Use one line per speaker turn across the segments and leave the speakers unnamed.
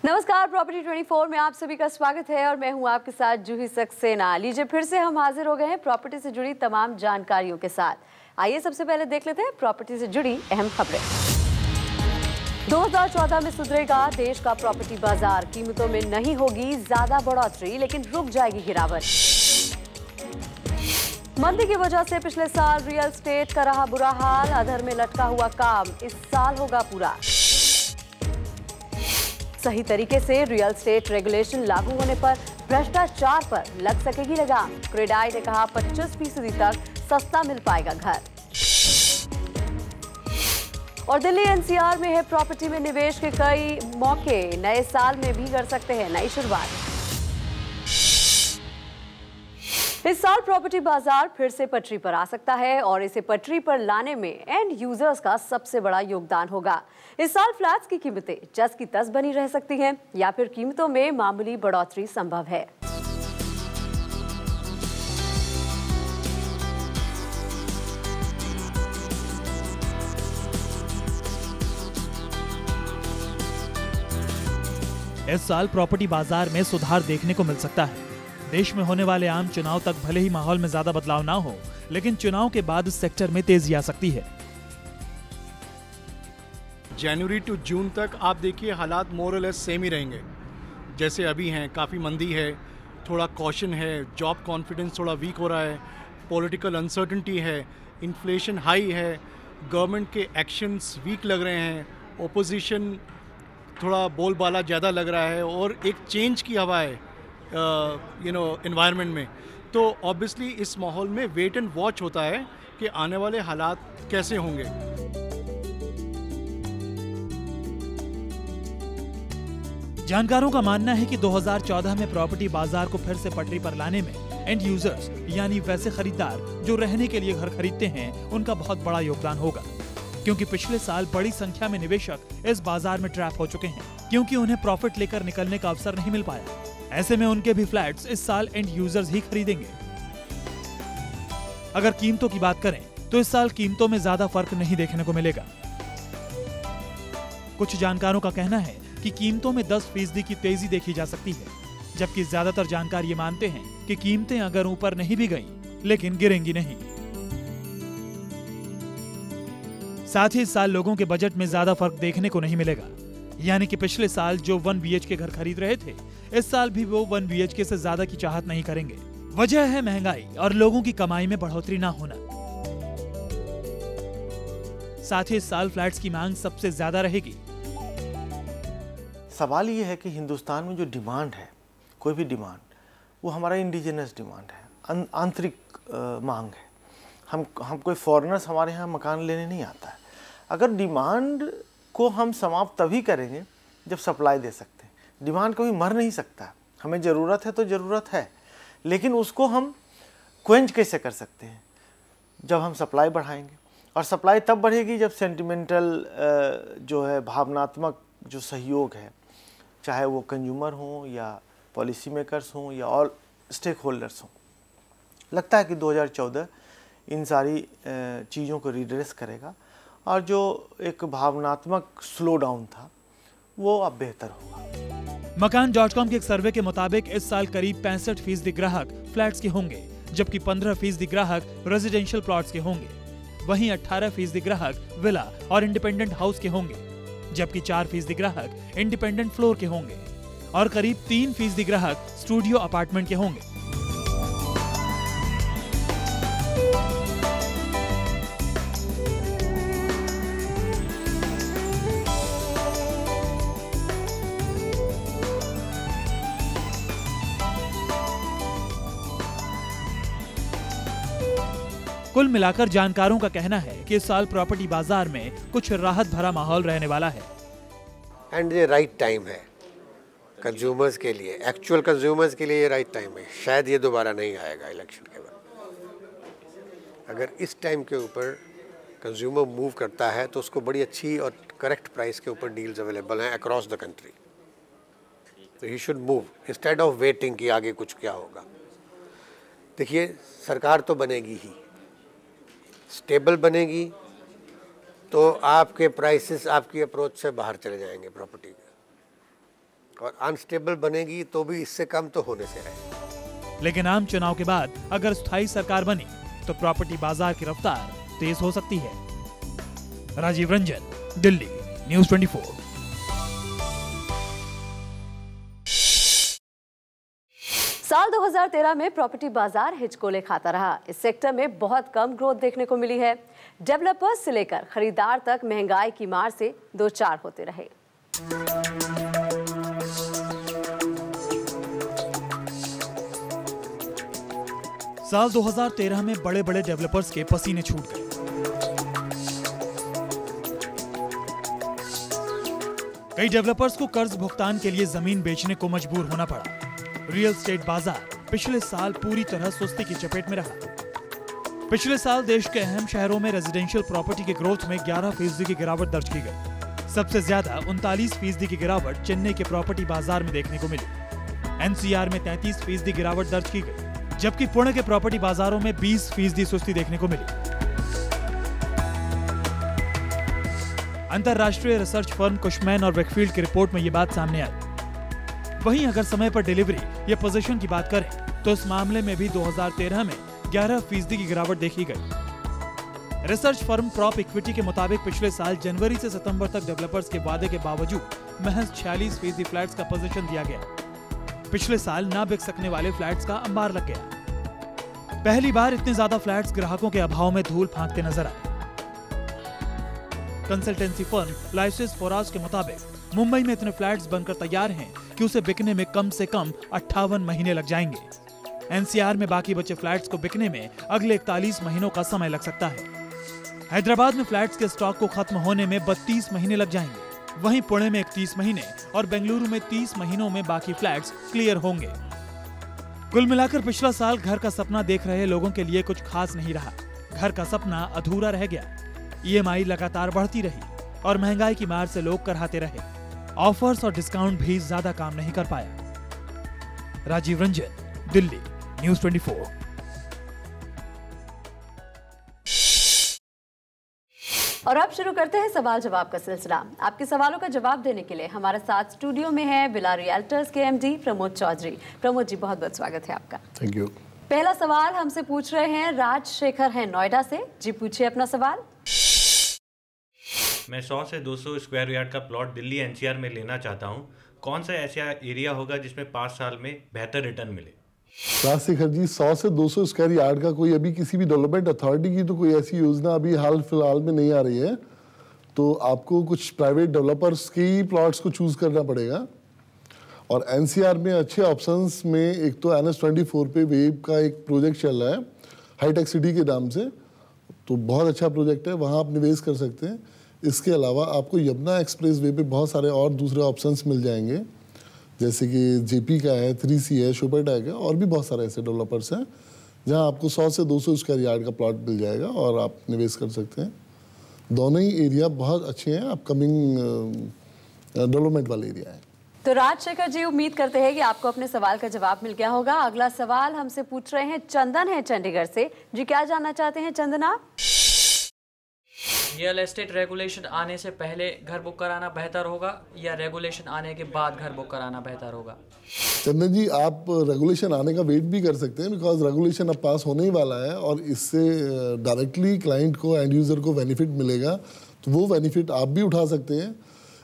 नमस्कार, प्रॉपर्टी 24 में आप सभी का स्वागत है और मैं हूं आपके साथ जूही सक्सेना। लीजिए फिर से हम हाजिर हो गए हैं प्रॉपर्टी से जुड़ी तमाम जानकारियों के साथ। आइए सबसे पहले देख लेते हैं प्रॉपर्टी से जुड़ी अहम खबरें। 2014 में सुधरेगा देश का प्रॉपर्टी बाजार, कीमतों में नहीं होगी ज्यादा बढ़ोतरी लेकिन रुक जाएगी गिरावट। मंदी की वजह से पिछले साल रियल एस्टेट का रहा बुरा हाल, अधर में लटका हुआ काम इस साल होगा पूरा। सही तरीके से रियल एस्टेट रेगुलेशन लागू होने पर भ्रष्टाचार पर लग सकेगी लगाम। क्रेडाई ने कहा 25% तक सस्ता मिल पाएगा घर। और दिल्ली एनसीआर में है प्रॉपर्टी में निवेश के कई मौके, नए साल में भी कर सकते हैं नई शुरुआत। इस साल प्रॉपर्टी बाजार फिर से पटरी पर आ सकता है और इसे पटरी पर लाने में एंड यूजर्स का सबसे बड़ा योगदान होगा। इस साल फ्लैट्स की कीमतें जस की तस बनी रह सकती हैं या फिर कीमतों में मामूली बढ़ोतरी संभव है।
इस साल प्रॉपर्टी बाजार में सुधार देखने को मिल सकता है। देश में होने वाले आम चुनाव तक भले ही माहौल में ज्यादा बदलाव ना हो, लेकिन चुनाव के बाद इस सेक्टर में तेजी आ सकती है।
जनवरी टू जून तक आप देखिए हालात मोर और लेस सेम ही रहेंगे जैसे अभी हैं। काफ़ी मंदी है, थोड़ा कॉशन है, जॉब कॉन्फिडेंस थोड़ा वीक हो रहा है, पॉलिटिकल अनसर्टेनिटी है, इन्फ्लेशन हाई है, गवर्नमेंट के एक्शंस वीक लग रहे हैं, ओपोजिशन थोड़ा बोलबाला ज़्यादा लग रहा है और एक चेंज की हवा है एनवायरनमेंट में। तो ऑब्वियसली इस माहौल में वेट एंड वॉच होता है कि आने वाले हालात कैसे होंगे।
जानकारों का मानना है कि 2014 में प्रॉपर्टी बाजार को फिर से पटरी पर लाने में एंड यूजर्स यानी वैसे खरीदार जो रहने के लिए घर खरीदते हैं उनका बहुत बड़ा योगदान होगा, क्योंकि पिछले साल बड़ी संख्या में निवेशक इस बाजार में ट्रैप हो चुके हैं क्योंकि उन्हें प्रॉफिट लेकर निकलने का अवसर नहीं मिल पाया। ऐसे में उनके भी फ्लैट्स इस साल एंड यूजर्स ही खरीदेंगे। अगर कीमतों की बात करें तो इस साल कीमतों में ज्यादा फर्क नहीं देखने को मिलेगा। कुछ जानकारों का कहना है कि कीमतों में 10% की तेजी देखी जा सकती है, जबकि ज्यादातर जानकार ये मानते हैं कि कीमतें अगर ऊपर नहीं भी गईं, लेकिन गिरेंगी नहीं। साथ ही इस साल लोगों के बजट में ज्यादा फर्क देखने को नहीं मिलेगा, यानी कि पिछले साल जो 1 BHK घर खरीद रहे थे इस साल भी वो 1 BHK से ज्यादा की चाहत नहीं करेंगे। वजह है महंगाई और लोगों की कमाई में बढ़ोतरी ना होना। साथ ही इस साल फ्लैट्स की मांग सबसे ज्यादा रहेगी।
सवाल ये है कि हिंदुस्तान में जो डिमांड है, कोई भी डिमांड, वो हमारा इंडिजिनस डिमांड है, आंतरिक मांग है। हम कोई फॉरेनर्स हमारे यहाँ मकान लेने नहीं आता है। अगर डिमांड को हम समाप्त तभी करेंगे जब सप्लाई दे सकते हैं। डिमांड कभी मर नहीं सकता। हमें ज़रूरत है तो ज़रूरत है, लेकिन उसको हम क्वेंच कैसे कर सकते हैं? जब हम सप्लाई बढ़ाएंगे, और सप्लाई तब बढ़ेगी जब सेंटिमेंटल जो है भावनात्मक जो सहयोग है, चाहे वो कंज्यूमर हों या पॉलिसी मेकर्स हों या ऑल स्टेक होल्डर्स हों। लगता है कि 2014 इन सारी चीज़ों को रिड्रेस करेगा और जो एक भावनात्मक स्लो डाउन था वो अब बेहतर होगा।
मकान.com के एक सर्वे के मुताबिक इस साल करीब 65% ग्राहक फ्लैट्स के होंगे, जबकि 15% ग्राहक रेजिडेंशियल प्लॉट्स के होंगे। वहीं 18% ग्राहक विला और इंडिपेंडेंट हाउस के होंगे, जबकि 4% ग्राहक इंडिपेंडेंट फ्लोर के होंगे और करीब 3% ग्राहक स्टूडियो अपार्टमेंट के होंगे। कुल मिलाकर जानकारों का कहना है कि इस साल प्रॉपर्टी बाजार में कुछ राहत भरा माहौल रहने वाला है।
एंड ये राइट टाइम है कंज्यूमर्स के लिए, एक्चुअल कंज्यूमर्स के लिए ये राइट टाइम है। शायद ये दोबारा नहीं आएगा इलेक्शन के बाद। अगर इस टाइम के ऊपर कंज्यूमर मूव करता है तो उसको बड़ी अच्छी और करेक्ट प्राइस के ऊपर डील्स अवेलेबल हैं अक्रॉस द कंट्री। तो he should move instead of waiting कि आगे कुछ क्या होगा। देखिए, सरकार तो बनेगी ही, स्टेबल बनेगी तो आपके प्राइसेस आपकी अप्रोच से बाहर चले जाएंगे प्रॉपर्टी के। और अनस्टेबल बनेगी तो भी इससे कम तो होने से रहे।
लेकिन आम चुनाव के बाद अगर स्थायी सरकार बनी तो प्रॉपर्टी बाजार की रफ्तार तेज हो सकती है। राजीव रंजन, दिल्ली, न्यूज़ 24।
साल 2013 में प्रॉपर्टी बाजार हिचकोले खाता रहा। इस सेक्टर में बहुत कम ग्रोथ देखने को मिली है। डेवलपर्स से लेकर खरीदार तक महंगाई की मार से दो चार होते रहे।
साल 2013 में बड़े बड़े डेवलपर्स के पसीने छूट गए। कई डेवलपर्स को कर्ज भुगतान के लिए जमीन बेचने को मजबूर होना पड़ा। रियल एस्टेट बाजार पिछले साल पूरी तरह सुस्ती की चपेट में रहा। पिछले साल देश के अहम शहरों में रेजिडेंशियल प्रॉपर्टी के ग्रोथ में 11% की गिरावट दर्ज की गई। सबसे ज्यादा 39% की गिरावट चेन्नई के प्रॉपर्टी बाजार में देखने को मिली। एनसीआर में 33% गिरावट दर्ज की गई, जबकि पुणे के प्रॉपर्टी बाजारों में 20% सुस्ती देखने को मिली। अंतरराष्ट्रीय रिसर्च फर्म कुशमैन और वेकफील्ड की रिपोर्ट में ये बात सामने आई। वहीं अगर समय पर डिलीवरी या पोजीशन की बात करें तो इस मामले में भी 2013 में 11% की गिरावट देखी गई। रिसर्च फर्म प्रॉप इक्विटी के मुताबिक पिछले साल जनवरी से सितंबर तक डेवलपर्स के वादे के बावजूद महज 46% फ्लैट्स का पोजीशन दिया गया। पिछले साल ना बिक सकने वाले फ्लैट्स का अंबार लग गया। पहली बार इतने ज्यादा फ्लैट्स ग्राहकों के अभाव में धूल फांकते नजर आए। कंसल्टेंसी फर्म लाइसेंस फोराज के मुताबिक मुंबई में इतने फ्लैट्स बनकर तैयार हैं कि उसे बिकने में कम से कम 58 महीने लग जाएंगे। एनसीआर में बाकी बचे फ्लैट्स को बिकने में अगले 41 महीनों का समय लग सकता है। हैदराबाद में फ्लैट्स के स्टॉक को खत्म होने में 32 महीने लग जाएंगे। वहीं पुणे में 31 महीने और बेंगलुरु में 30 महीनों में बाकी फ्लैट्स क्लियर होंगे। कुल मिलाकर पिछला साल घर का सपना देख रहे लोगों के लिए कुछ खास नहीं रहा। घर का सपना अधूरा रह गया। ईएमआई लगातार बढ़ती रही और महंगाई की मार से लोग कराहते रहे। ऑफर्स और डिस्काउंट भी ज्यादा काम नहीं कर पाया। राजीव रंजन, दिल्ली, न्यूज़ 24।
और अब शुरू करते हैं सवाल जवाब का सिलसिला। आपके सवालों का जवाब देने के लिए हमारे साथ स्टूडियो में है विला रियल्टर्स के एमडी प्रमोद चौधरी। प्रमोद जी, बहुत बहुत स्वागत है आपका।
Thank you.
पहला सवाल हमसे पूछ रहे हैं राजशेखर हैं नोएडा से। जी पूछिए अपना सवाल।
मैं 100 से 200 स्क्वायर यार्ड का प्लॉट दिल्ली एनसीआर में लेना चाहता हूँ। कौन सा ऐसा एरिया होगा जिसमें 5 साल में बेहतर रिटर्न मिले?
राजशेखर जी, 100 से 200 स्क्वायर यार्ड का कोई अभी किसी भी डेवलपमेंट अथॉरिटी की तो कोई ऐसी योजना अभी हाल फिलहाल में नहीं आ रही है, तो आपको कुछ प्राइवेट डेवलपर्स के ही प्लॉट्स को चूज करना पड़ेगा। और एनसीआर में अच्छे ऑप्शंस में एक तो NH24 पे वेब का एक प्रोजेक्ट चल रहा है हाईटेक सिटी के नाम से, तो बहुत अच्छा प्रोजेक्ट है, वहाँ आप निवेश कर सकते हैं। इसके अलावा आपको यमुना एक्सप्रेस वे पे बहुत सारे और दूसरे ऑप्शंस मिल जाएंगे, जैसे कि जेपी का है, 3C है, सुपरटैक है, और भी बहुत सारे ऐसे डेवलपर्स हैं जहां आपको 100 से 200 स्क्वायर यार्ड का प्लॉट मिल जाएगा और आप निवेश कर सकते हैं। दोनों ही एरिया बहुत अच्छे हैं, अपकमिंग डेवलपमेंट वाले एरिया हैं।
तो राजशेखर जी, उम्मीद करते हैं कि आपको अपने सवाल का जवाब मिल गया होगा। अगला सवाल हमसे पूछ रहे हैं चंदन है चंडीगढ़ से। जी क्या जानना चाहते हैं चंदन आप?
रियल एस्टेट रेगुलेशन आने से पहले घर बुक कराना बेहतर होगा या रेगुलेशन आने के बाद घर बुक कराना बेहतर होगा?
चंदन जी, आप रेगुलेशन आने का वेट भी कर सकते हैं, बिकॉज रेगुलेशन अब पास होने ही वाला है और इससे डायरेक्टली क्लाइंट को, एंड यूज़र को बेनिफिट मिलेगा, तो वो बेनिफिट आप भी उठा सकते हैं।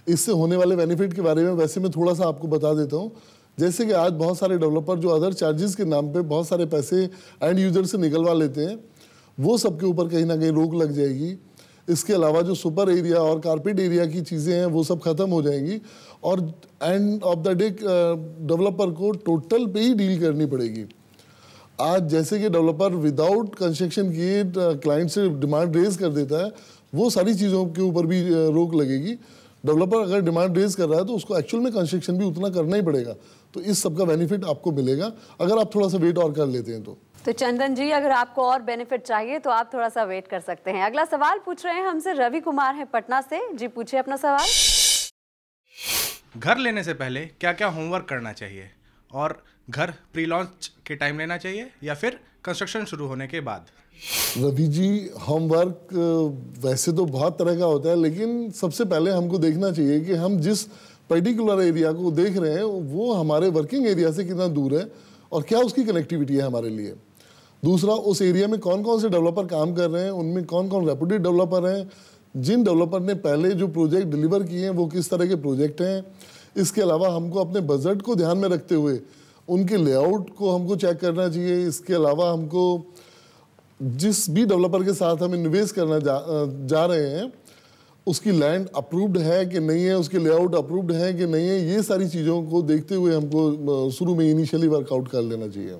इससे होने वाले बेनिफिट के बारे में वैसे मैं थोड़ा सा आपको बता देता हूँ। जैसे कि आज बहुत सारे डेवलपर जो अदर चार्जेस के नाम पे बहुत सारे पैसे एंड यूज़र से निकलवा लेते हैं, वो सबके ऊपर कहीं ना कहीं रोक लग जाएगी। इसके अलावा जो सुपर एरिया और कारपेट एरिया की चीज़ें हैं वो सब खत्म हो जाएंगी और end of the day developer को टोटल पे ही डील करनी पड़ेगी। आज जैसे कि डेवलपर विदाउट कंस्ट्रक्शन किए क्लाइंट से डिमांड रेज कर देता है, वो सारी चीज़ों के ऊपर भी रोक लगेगी। डेवलपर अगर डिमांड रेज कर रहा है तो उसको एक्चुअल में कंस्ट्रक्शन भी उतना करना ही पड़ेगा, तो इस सब का बेनिफिट आपको मिलेगा अगर आप थोड़ा सा वेट और कर लेते हैं तो
चंदन जी, अगर आपको और बेनिफिट चाहिए तो आप थोड़ा सा वेट कर सकते हैं। अगला सवाल पूछ रहे हैं हमसे रवि कुमार है पटना से। जी पूछिए अपना सवाल।
घर लेने से पहले क्या क्या होमवर्क करना चाहिए और घर प्री लॉन्च के टाइम लेना चाहिए या फिर कंस्ट्रक्शन शुरू होने के बाद?
रवि जी, होमवर्क वैसे तो बहुत तरह का होता है, लेकिन सबसे पहले हमको देखना चाहिए कि हम जिस पर्टिकुलर एरिया को देख रहे हैं वो हमारे वर्किंग एरिया से कितना दूर है और क्या उसकी कनेक्टिविटी है हमारे लिए। दूसरा, उस एरिया में कौन कौन से डेवलपर काम कर रहे हैं, उनमें कौन कौन रेप्यूटेड डेवलपर हैं, जिन डेवलपर ने पहले जो प्रोजेक्ट डिलीवर किए हैं वो किस तरह के प्रोजेक्ट हैं। इसके अलावा हमको अपने बजट को ध्यान में रखते हुए उनके लेआउट को हमको चेक करना चाहिए। इसके अलावा हमको जिस भी डेवलपर के साथ हम इन्वेस्ट करना जा रहे हैं उसकी लैंड अप्रूव्ड है कि नहीं है, उसके लेआउट अप्रूव्ड है कि नहीं है, ये सारी चीज़ों को देखते हुए हमको शुरू में इनिशियली वर्कआउट कर लेना चाहिए।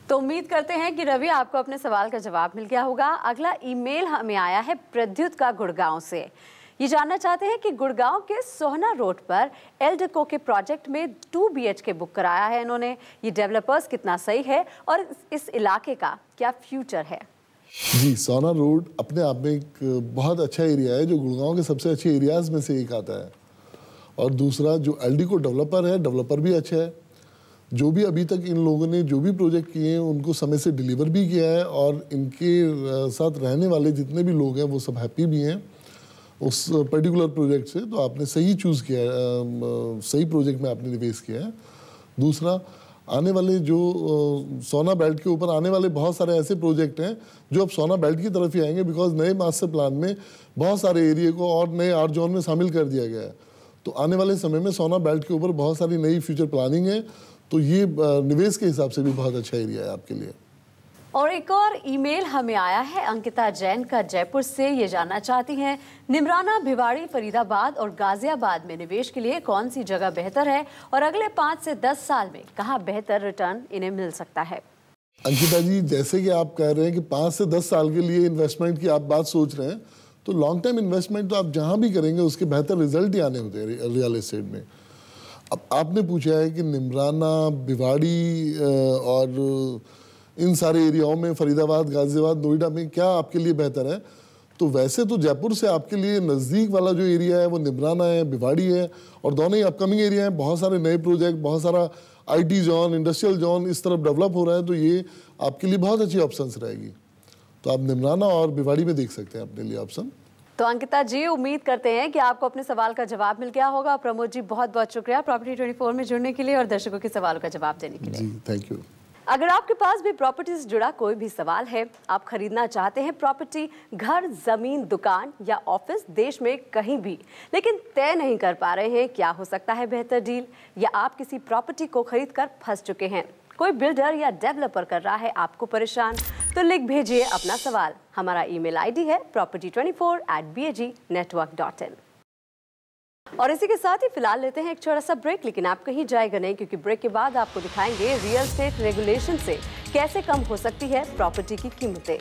तो उम्मीद करते हैं कि रवि आपको अपने सवाल का जवाब मिल गया होगा। अगला ईमेल हमें आया है प्रद्युत का गुड़गांव से। ये जानना चाहते हैं कि गुड़गांव के सोहना रोड पर एल्डेको के प्रोजेक्ट में 2 BHK बुक कराया है इन्होंने। ये डेवलपर्स कितना सही है और इस इलाके का क्या फ्यूचर है?
जी, सोहना रोड अपने आप में एक बहुत अच्छा एरिया है जो गुड़गांव के सबसे अच्छे एरियाज में से एक आता है। और दूसरा, जो एल्डेको डेवलपर है, डेवलपर भी अच्छा है। जो भी अभी तक इन लोगों ने जो भी प्रोजेक्ट किए हैं उनको समय से डिलीवर भी किया है और इनके साथ रहने वाले जितने भी लोग हैं वो सब हैप्पी भी हैं उस पर्टिकुलर प्रोजेक्ट से। तो आपने सही चूज़ किया है, सही प्रोजेक्ट में आपने निवेश किया है। दूसरा, आने वाले जो सोना बेल्ट के ऊपर आने वाले बहुत सारे ऐसे प्रोजेक्ट हैं जो अब सोना बेल्ट की तरफ ही आएंगे, बिकॉज नए मास्टर प्लान में बहुत सारे एरिया को और नए 8 जोन में शामिल कर दिया गया है। तो आने वाले समय में सोना बेल्ट के ऊपर बहुत सारी नई फ्यूचर प्लानिंग है, तो ये निवेश के हिसाब से भी बहुत अच्छा एरिया है आपके लिए।
और एक और ईमेल हमें आया है अंकिता जैन का जयपुर से। ये जानना चाहती हैं निमराना, भिवाड़ी, फरीदाबाद और गाजियाबाद में निवेश के लिए कौन सी जगह बेहतर है और अगले 5 से 10 साल में कहाँ बेहतर रिटर्न इन्हें मिल सकता है?
अंकिता जी, जैसे कि आप कह रहे हैं कि 5 से 10 साल के लिए इन्वेस्टमेंट की आप बात सोच रहे हैं, तो लॉन्ग टर्म इन्वेस्टमेंट तो आप जहाँ भी करेंगे उसके बेहतर रिजल्ट ही आने होते हैं रियल एस्टेट में। अब आपने पूछा है कि निमराना, भिवाड़ी और इन सारे एरियाओं में, फरीदाबाद, गाजियाबाद, नोएडा में क्या आपके लिए बेहतर है। तो वैसे तो जयपुर से आपके लिए नज़दीक वाला जो एरिया है वो निमराना है, भिवाड़ी है और दोनों ही अपकमिंग एरिया हैं। बहुत सारे नए प्रोजेक्ट, बहुत सारा IT जोन, इंडस्ट्रियल जोन इस तरफ डेवलप हो रहा है, तो ये आपके लिए बहुत अच्छी ऑप्शंस रहेगी। तो आप निमराना और भिवाड़ी में देख सकते हैं अपने लिए ऑप्शन।
तो अंकिता जी, उम्मीद करते हैं कि आपको अपने सवाल का जवाब मिल गया होगा। प्रमोद जी, बहुत बहुत शुक्रिया प्रॉपर्टी 24 में जुड़ने के लिए और दर्शकों के सवालों का जवाब देने के लिए।
जी, थैंक यू।
अगर आपके पास भी प्रॉपर्टी से जुड़ा कोई भी सवाल है, आप खरीदना चाहते हैं प्रॉपर्टी, घर, जमीन, दुकान या ऑफिस देश में कहीं भी, लेकिन तय नहीं कर पा रहे हैं क्या हो सकता है बेहतर डील, या आप किसी प्रॉपर्टी को खरीद कर फंस चुके हैं, कोई बिल्डर या डेवलपर कर रहा है आपको परेशान, तो लिख भेजिए अपना सवाल। हमारा ईमेल ID है property24@bagnetwork.in। और इसी के साथ ही फिलहाल लेते हैं एक छोटा सा ब्रेक, लेकिन आप कहीं जाएगा नहीं, क्योंकि ब्रेक के बाद आपको दिखाएंगे रियल एस्टेट रेगुलेशन से कैसे कम हो सकती है प्रॉपर्टी की कीमतें।